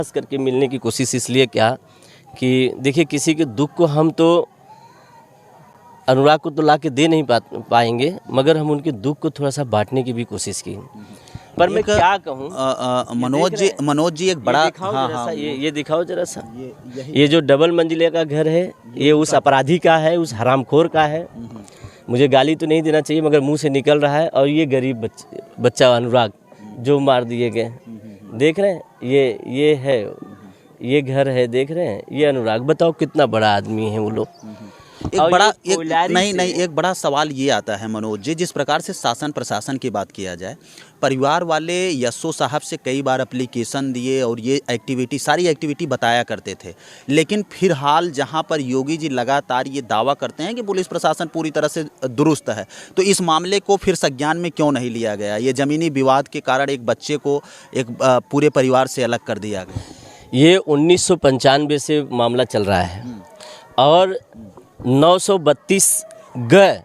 खास करके मिलने की कोशिश इसलिए क्या कि देखिए, किसी के दुख को हम तो अनुराग को तो ला के दे नहीं पाएंगे, मगर हम उनके दुख को थोड़ा सा बांटने की भी कोशिश की। पर मैं क्या कहूँ, मनोज जी एक बड़ा ये दिखाओ जरा सा, ये जो डबल मंजिले का घर है, ये उस अपराधी का है, उस हरामखोर का है। मुझे गाली तो नहीं देना चाहिए, मगर मुंह से निकल रहा है। और ये गरीब बच्चा अनुराग जो मार दिए गए, देख रहे हैं, ये है, ये घर है, देख रहे हैं, ये अनुराग। बताओ कितना बड़ा आदमी है वो लोग। एक बड़ा सवाल ये आता है मनोज जी, जिस प्रकार से शासन प्रशासन की बात किया जाए, परिवार वाले यस्सो साहब से कई बार एप्लीकेशन दिए और ये सारी एक्टिविटी बताया करते थे, लेकिन फिलहाल जहां पर योगी जी लगातार ये दावा करते हैं कि पुलिस प्रशासन पूरी तरह से दुरुस्त है, तो इस मामले को फिर संज्ञान में क्यों नहीं लिया गया? ये ज़मीनी विवाद के कारण एक बच्चे को एक पूरे परिवार से अलग कर दिया गया। ये 1995 से मामला चल रहा है और 932 ग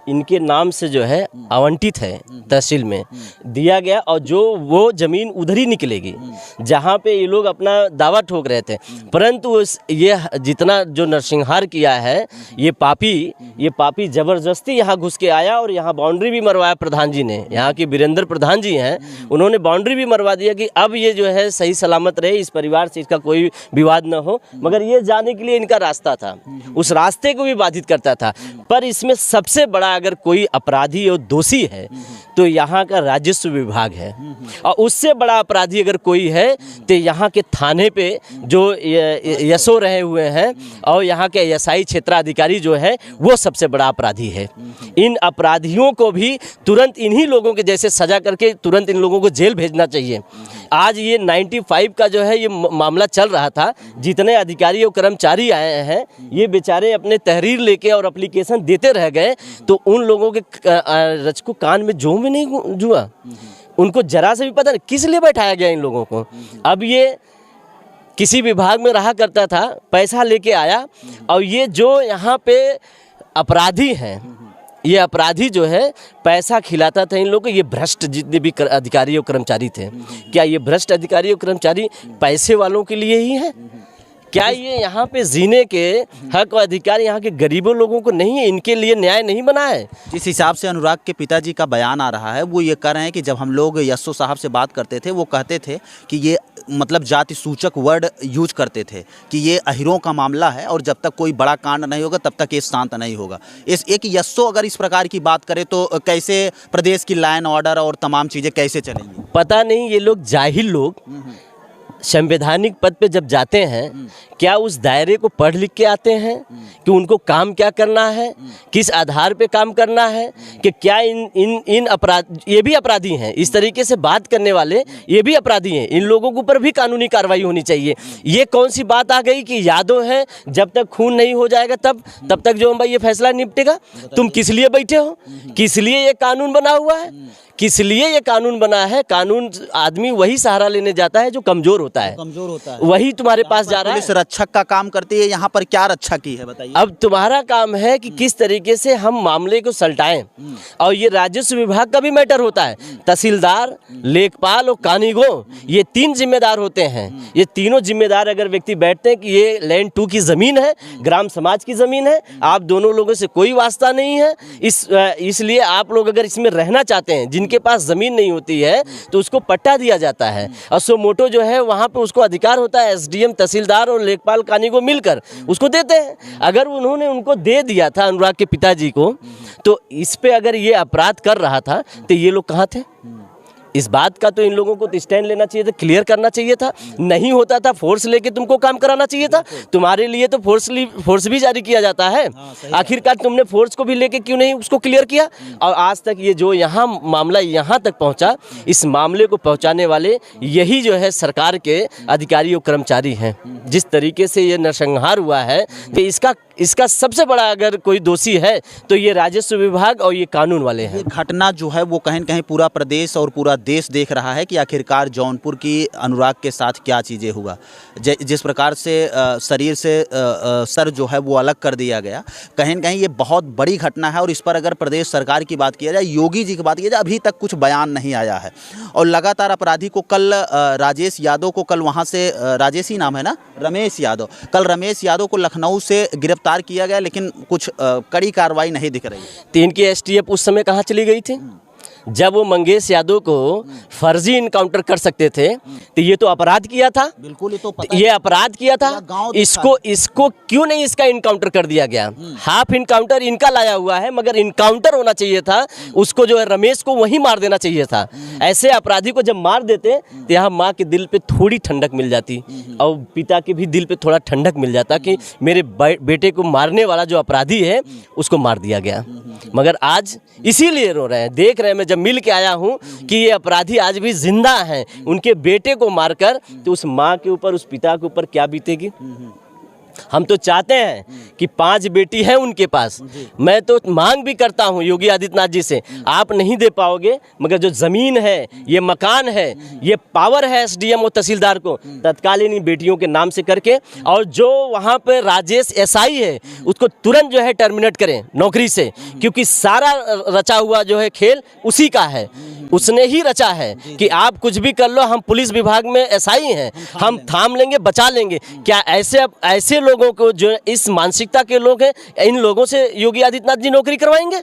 इनके नाम से जो है आवंटित है, तहसील में दिया गया। और जो वो ज़मीन उधर ही निकलेगी जहाँ पे ये लोग अपना दावा ठोक रहे थे। परंतु ये जितना जो नरसंहार किया है, ये पापी ज़बरदस्ती यहाँ घुस के आया और यहाँ बाउंड्री भी मरवाया। प्रधान जी ने, यहाँ के वीरेंद्र प्रधान जी हैं, उन्होंने बाउंड्री भी मरवा दिया कि अब ये जो है सही सलामत रहे, इस परिवार से इसका कोई विवाद न हो। मगर ये जाने के लिए इनका रास्ता था, उस रास्ते को भी बाधित करता था। पर इसमें सबसे बड़ा अगर कोई अपराधी और दोषी है तो यहाँ का राजस्व विभाग है, और उससे बड़ा अपराधी अगर कोई है तो यहाँ के थाने पे जो यशो रहे हुए हैं और यहाँ के एएसआई क्षेत्राधिकारी जो है, वो सबसे बड़ा अपराधी है। इन अपराधियों को भी तुरंत इन्हीं लोगों के जैसे सजा करके तुरंत इन लोगों को जेल भेजना चाहिए। आज ये 95 का जो है ये मामला चल रहा था, जितने अधिकारी और कर्मचारी आए हैं, ये बेचारे अपने तहरीर लेके और एप्लीकेशन देते रह गए, तो उन लोगों के रच को कान में जो भी नहीं जुआ, उनको जरा से भी पता नहीं किस लिए बैठाया गया इन लोगों को। अब ये किसी विभाग में रहा करता था, पैसा लेके आया, और ये जो यहाँ पे अपराधी हैं, ये अपराधी जो है पैसा खिलाता था इन लोगों को। ये भ्रष्ट जितने भी अधिकारी और कर्मचारी थे, क्या ये भ्रष्ट अधिकारी और कर्मचारी पैसे वालों के लिए ही है? क्या ये यहाँ पे जीने के हक और अधिकार यहाँ के गरीबों लोगों को नहीं है? इनके लिए न्याय नहीं बना है? जिस हिसाब से अनुराग के पिताजी का बयान आ रहा है, वो ये कह रहे हैं कि जब हम लोग यस्सो साहब से बात करते थे, वो कहते थे कि ये मतलब जाति सूचक वर्ड यूज करते थे कि ये अहिरों का मामला है और जब तक कोई बड़ा कांड नहीं होगा तब तक ये शांत नहीं होगा। एक यस्सो अगर इस प्रकार की बात करे तो कैसे प्रदेश की लाइन ऑर्डर और तमाम चीज़ें कैसे चलेंगी? पता नहीं, ये लोग जाहिल लोग संवैधानिक पद पे जब जाते हैं, क्या उस दायरे को पढ़ लिख के आते हैं कि उनको काम क्या करना है, किस आधार पे काम करना है? कि क्या इन अपराध, ये भी अपराधी हैं, इस तरीके से बात करने वाले ये भी अपराधी हैं। इन लोगों के ऊपर भी कानूनी कार्रवाई होनी चाहिए। ये कौन सी बात आ गई कि यादव है, जब तक खून नहीं हो जाएगा तब तक जो भाई ये फैसला निपटेगा? तुम किस लिए बैठे हो? किस लिए ये कानून बना हुआ है? किस लिए ये कानून बना है? कानून आदमी वही सहारा लेने जाता है जो कमजोर होता है, वही तुम्हारे पास जा रहा है। पुलिस रक्षक का काम करती है, यहाँ पर क्या रक्षा की है बताइए? अब तुम्हारा काम है कि किस तरीके से हम मामले को सलटाएं, और ये राजस्व विभाग का भी मैटर होता है। तहसीलदार, लेखपाल और कानूनगो, ये 3 जिम्मेदार होते हैं। ये तीनों जिम्मेदार अगर व्यक्ति बैठते हैं कि ये लैंड 2 की जमीन है, ग्राम समाज की जमीन है, आप दोनों लोगों से कोई वास्ता नहीं है, इसलिए आप लोग अगर इसमें रहना चाहते हैं, जिनके पास जमीन नहीं होती है तो उसको पट्टा दिया जाता है, और सो मोटो जो है वहां पे उसको अधिकार होता है। एसडीएम, तहसीलदार और लेखपाल कानूनगो मिलकर उसको देते हैं। अगर उन्होंने उनको दे दिया था अनुराग के पिताजी को, तो इस पे अगर ये अपराध कर रहा था तो ये लोग कहाँ थे? इस बात का तो इन लोगों को स्टैंड लेना चाहिए था, क्लियर करना चाहिए था। नहीं होता था, फोर्स लेके तुमको काम कराना चाहिए था। तुम्हारे लिए तो फोर्स भी जारी किया जाता है। आखिरकार तुमने फोर्स को भी लेके क्यों नहीं उसको क्लियर किया? और आज तक ये जो यहाँ मामला यहाँ तक पहुँचा, इस मामले को पहुँचाने वाले यही जो है सरकार के अधिकारी और कर्मचारी हैं। जिस तरीके से ये नरसंहार हुआ है कि इसका सबसे बड़ा अगर कोई दोषी है तो ये राजस्व विभाग और ये कानून वाले हैं। ये घटना जो है वो कहीं न कहीं पूरा प्रदेश और पूरा देश देख रहा है कि आखिरकार जौनपुर की अनुराग के साथ क्या चीज़ें हुआ। जिस प्रकार से शरीर से सर जो है वो अलग कर दिया गया, कहीं न कहीं ये बहुत बड़ी घटना है। और इस पर अगर प्रदेश सरकार की बात किया जाए, योगी जी की बात किया जाए, अभी तक कुछ बयान नहीं आया है। और लगातार अपराधी को कल राजेश यादव को कल वहाँ से, राजेश ही नाम है ना, रमेश यादव, कल रमेश यादव को लखनऊ से गिरफ्तार किया गया, लेकिन कुछ कड़ी कार्रवाई नहीं दिख रही। 3 की एसटीएफ उस समय कहाँ चली गई थी? जब वो मंगेश यादव को फर्जी इनकाउंटर कर सकते थे तो ये तो अपराध किया था। बिल्कुल, ये तो पता ये अपराध किया था। इसको क्यों नहीं इसका इनकाउंटर कर दिया गया? हाफ इनकाउंटर इनका लाया हुआ है, मगर इनकाउंटर होना चाहिए था। उसको जो है रमेश को वहीं मार देना चाहिए था। ऐसे अपराधी को जब मार देते तो यहाँ माँ के दिल पे थोड़ी ठंडक मिल जाती और पिता के भी दिल पे थोड़ा ठंडक मिल जाता कि मेरे बेटे को मारने वाला जो अपराधी है उसको मार दिया गया। मगर आज इसीलिए रो रहे हैं। देख रहे हैं, मैं जब मिल के आया हूँ कि ये अपराधी आज भी जिंदा हैं, उनके बेटे को मारकर, तो उस माँ के ऊपर, उस पिता के ऊपर क्या बीतेगी? हम तो चाहते हैं कि 5 बेटी है उनके पास। मैं तो मांग भी करता हूं योगी आदित्यनाथ जी से, आप नहीं दे पाओगे, मगर जो ज़मीन है, ये मकान है, ये पावर है एसडीएम और तहसीलदार को तत्काल इन बेटियों के नाम से करके, और जो वहां पे राजेश एसआई है उसको तुरंत जो है टर्मिनेट करें नौकरी से, क्योंकि सारा रचा हुआ जो है खेल उसी का है। उसने ही रचा है कि आप कुछ भी कर लो, हम पुलिस विभाग में एसआई हैं, हम थाम लेंगे, बचा लेंगे। क्या ऐसे लोगों को, जो इस मानसिकता के लोग हैं, इन लोगों से योगी आदित्यनाथ जी नौकरी करवाएंगे?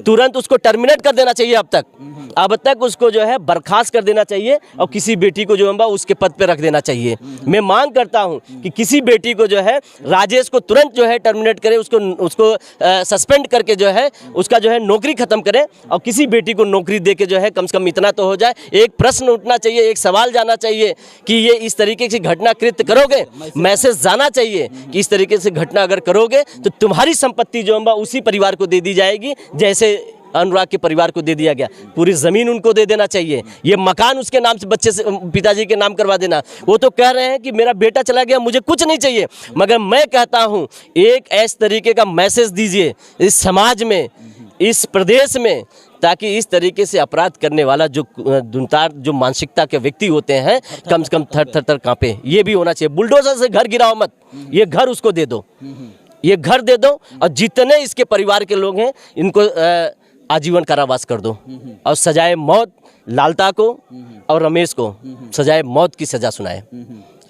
तुरंत उसको टर्मिनेट कर देना चाहिए। अब तक उसको जो है बर्खास्त कर देना चाहिए और किसी बेटी को जो है उसके पद पे रख देना चाहिए। मैं मांग करता हूं कि किसी बेटी को जो है राजेश को तुरंत जो है टर्मिनेट करे, उसको सस्पेंड करके जो है उसका जो है नौकरी खत्म करे, और किसी बेटी को नौकरी दे के जो है कम से कम इतना तो हो जाए। एक प्रश्न उठना चाहिए, एक सवाल जाना चाहिए कि ये इस तरीके से घटना कृत्य करोगे, मैसेज जाना चाहिए कि इस तरीके से घटना अगर करोगे तो तुम्हारी संपत्ति जो है उसी परिवार को दे दी जाएगी जैसे अनुराग के परिवार को दे दिया गया। पूरी जमीन उनको दे देना चाहिए, ये मकान उसके नाम से, बच्चे से, पिताजी के नाम करवा देना। वो तो कह रहे हैं कि मेरा बेटा चला गया, मुझे कुछ नहीं चाहिए, मगर मैं कहता हूं एक ऐसे तरीके का मैसेज दीजिए इस समाज में, इस प्रदेश में, ताकि इस तरीके से अपराध करने वाला जो दुनतार, जो मानसिकता के व्यक्ति होते हैं, कम से कम थर थर कांपे। ये भी होना चाहिए। बुलडोजर से घर गिराओ मत, ये घर उसको दे दो, ये घर दे दो, और जितने इसके परिवार के लोग हैं इनको आजीवन कारावास कर दो, और सजाए मौत लालता को और रमेश को सजाए मौत की सजा सुनाए,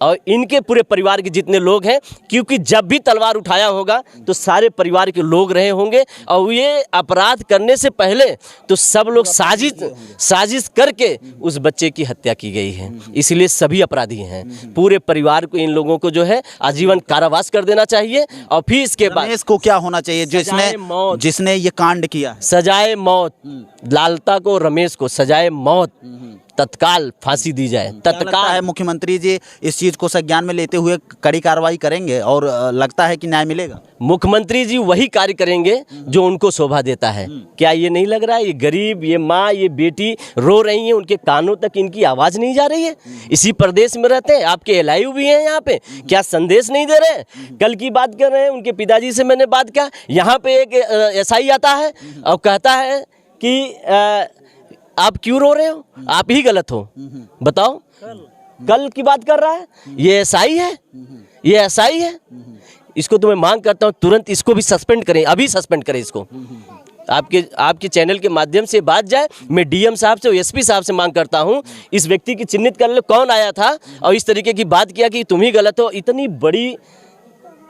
और इनके पूरे परिवार के जितने लोग हैं, क्योंकि जब भी तलवार उठाया होगा तो सारे परिवार के लोग रहे होंगे, और ये अपराध करने से पहले तो सब लोग साजिश करके उस बच्चे की हत्या की गई है। इसलिए सभी अपराधी हैं। पूरे परिवार को, इन लोगों को जो है आजीवन कारावास कर देना चाहिए, और फिर इसके बाद इसको क्या होना चाहिए जिसने ये कांड किया? सजाए मौत, लालता को, रमेश को सजाए मौत, तत्काल फांसी दी जाए। तत्काल है मुख्यमंत्री जी इस चीज को संज्ञान में लेते हुए कड़ी कार्रवाई करेंगे, और लगता है कि न्याय मिलेगा? मुख्यमंत्री जी वही कार्य करेंगे जो उनको शोभा देता है। क्या ये नहीं लग रहा है, ये गरीब, ये माँ, ये बेटी रो रही है, उनके कानों तक इनकी आवाज नहीं जा रही है? इसी प्रदेश में रहते हैं, आपके एलआईयू भी हैं यहाँ पे, क्या संदेश नहीं दे रहे? कल की बात कर रहे हैं, उनके पिताजी से मैंने बात किया, यहाँ पे एक एसआई आता है और कहता है कि आप क्यों रो रहे हो, आप ही गलत हो। बताओ, कल की बात कर रहा है, ये एसआई है, ये एसआई है। इसको तो मैं मांग करता हूँ तुरंत इसको भी सस्पेंड करें, अभी सस्पेंड करें इसको। आपके चैनल के माध्यम से बात जाए, मैं डीएम साहब से और एसपी साहब से मांग करता हूँ इस व्यक्ति की चिन्हित कर लो, कौन आया था और इस तरीके की बात किया कि तुम ही गलत हो। इतनी बड़ी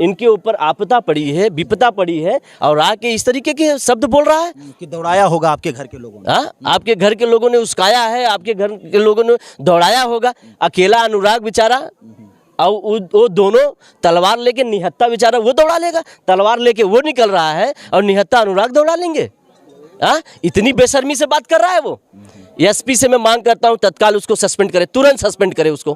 इनके ऊपर आपदा पड़ी है, विपदा पड़ी है, और आके इस तरीके के शब्द बोल रहा है कि दौड़ाया होगा आपके घर के लोगों ने। हाँ, आपके घर के लोगों ने उसकाया है, आपके घर के लोगों ने दौड़ाया होगा। अकेला अनुराग बेचारा, और वो दोनों तलवार लेके, निहत्था बेचारा वो दौड़ा लेगा, तलवार लेके वो निकल रहा है और निहत्था अनुराग दौड़ा लेंगे। हाँ, इतनी बेशर्मी से बात कर रहा है वो। एसपी से मैं मांग करता हूँ तत्काल उसको सस्पेंड करे, तुरंत सस्पेंड करे उसको।